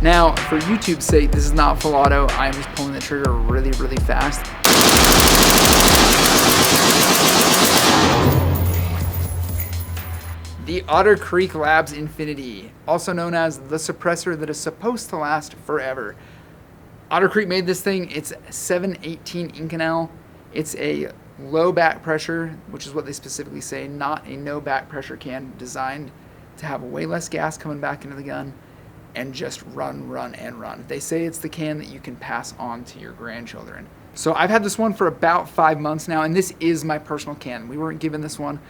Now, for YouTube's sake, this is not full auto. I am just pulling the trigger really, really fast. The Otter Creek Labs Infinity, also known as the suppressor that is supposed to last forever. Otter Creek made this thing. It's 718 Inconel. It's a low back pressure, which is what they specifically say, not a no back pressure can, designed to have way less gas coming back into the gun and just run, run, and run. They say it's the can that you can pass on to your grandchildren. So I've had this one for about 5 months now, and this is my personal can. We weren't given this one.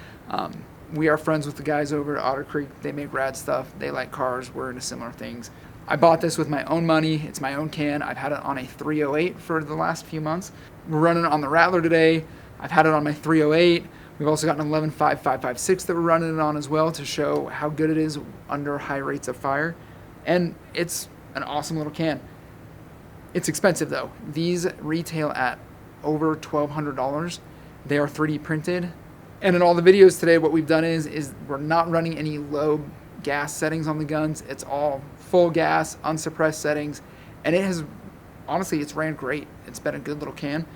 We are friends with the guys over at Otter Creek. They make rad stuff. They like cars. We're into similar things. I bought this with my own money. It's my own can. I've had it on a 308 for the last few months. We're running it on the Rattler today. I've had it on my 308. We've also got an 11.5.556 that we're running it on as well to show how good it is under high rates of fire. And it's an awesome little can. It's expensive though. These retail at over $1,200. They are 3D printed. And in all the videos today, what we've done is we're not running any low gas settings on the guns. It's all full gas, unsuppressed settings. And it has, honestly, it's ran great. It's been a good little can.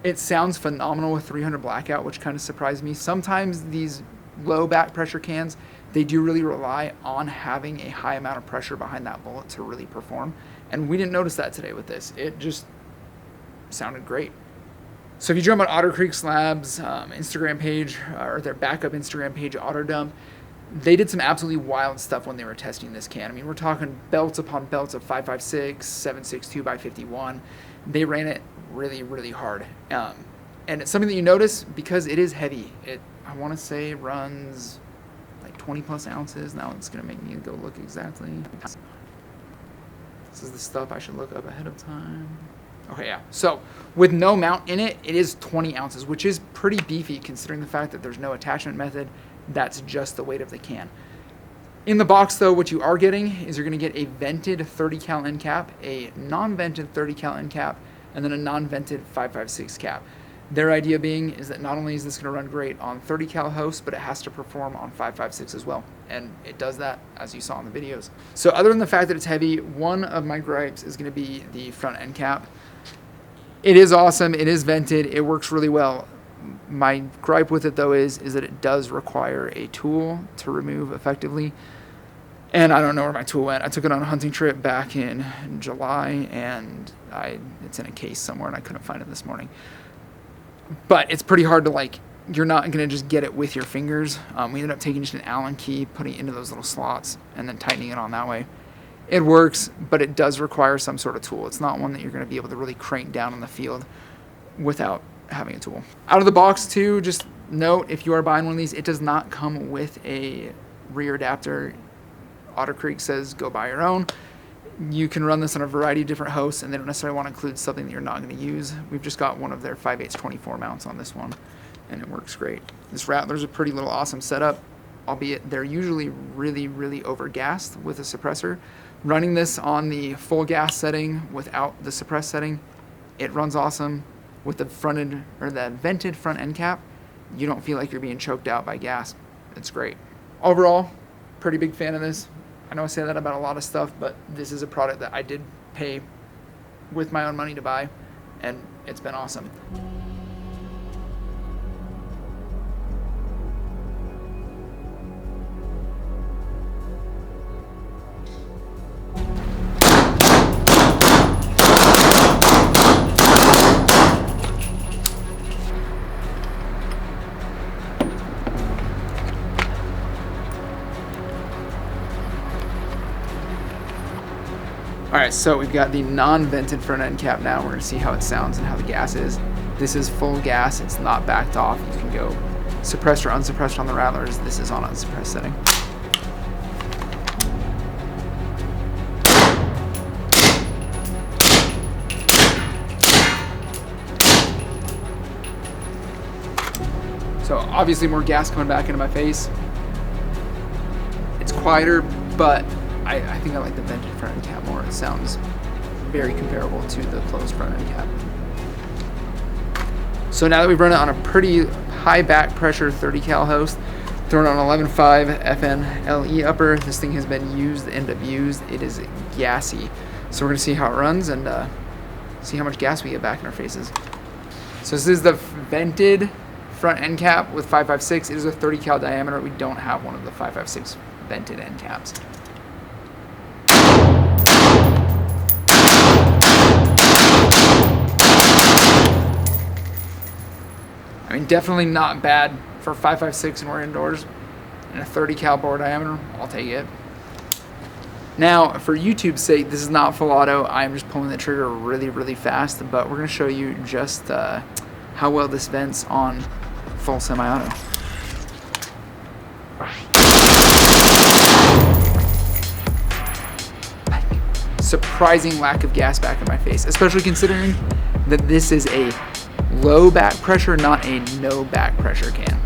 It sounds phenomenal with 300 blackout, which kind of surprised me. Sometimes these low back pressure cans, they do really rely on having a high amount of pressure behind that bullet to really perform. And we didn't notice that today with this. It just sounded great. So if you jump on Otter Creek Labs Instagram page, or their backup Instagram page, Otter Dump, they did some absolutely wild stuff when they were testing this can. I mean, we're talking belts upon belts of 5.56, 7.62 by 51. They ran it really, really hard. And it's something that you notice because it is heavy. I want to say runs like 20 plus ounces. Now it's going to make me go look exactly. This is the stuff I should look up ahead of time. Okay, yeah. So with no mount in it, it is 20 ounces, which is pretty beefy considering the fact that there's no attachment method. That's just the weight of the can. In the box, though, what you are getting is you're going to get a vented 30 cal end cap, a non-vented 30 cal end cap, and then a non-vented 5.56 cap. Their idea being is that not only is this going to run great on 30 cal hosts, but it has to perform on 5.56 as well. And it does that, as you saw in the videos. So other than the fact that it's heavy, one of my gripes is going to be the front end cap. It is awesome. It is vented. It works really well. My gripe with it, though, is that it does require a tool to remove effectively. And I don't know where my tool went. I took it on a hunting trip back in July, and it's in a case somewhere, and I couldn't find it this morning. But it's pretty hard to, you're not going to just get it with your fingers. We ended up taking just an Allen key, putting it into those little slots, and then tightening it on that way. It works, but it does require some sort of tool. It's not one that you're going to be able to really crank down in the field without having a tool. Out of the box, too, just note, if you are buying one of these, it does not come with a rear adapter. Otter Creek says go buy your own. You can run this on a variety of different hosts, and they don't necessarily want to include something that you're not going to use. We've just got one of their 5/8 24 mounts on this one, and it works great. This Rattler's a pretty little awesome setup, albeit they're usually really, really overgassed with a suppressor. Running this on the full gas setting without the suppressed setting, it runs awesome. With the fronted or the vented front end cap, you don't feel like you're being choked out by gas. It's great. Overall, pretty big fan of this. I know I say that about a lot of stuff, but this is a product that I did pay with my own money to buy, and it's been awesome. All right, so we've got the non-vented front end cap now. We're gonna see how it sounds and how the gas is. This is full gas, it's not backed off. You can go suppressed or unsuppressed on the Rattlers. This is on unsuppressed setting. So obviously more gas coming back into my face. It's quieter, but I think I like the vented front end cap more. It sounds very comparable to the closed front end cap. So now that we've run it on a pretty high back pressure 30 cal host, Throwing on 11.5 FNLE upper. This thing has been used and abused. It is gassy. So we're gonna see how it runs and see how much gas we get back in our faces. So this is the vented front end cap with 5.56. It is a 30 cal diameter. We don't have one of the 5.56 vented end caps. I mean, definitely not bad for 5.56 and we're indoors. And a 30 cal bore diameter, I'll take it. Now, for YouTube's sake, this is not full auto. I'm just pulling the trigger really, really fast, but we're gonna show you just how well this vents on full semi-auto. Surprising lack of gas back in my face, especially considering that this is a low back pressure, not a no back pressure can.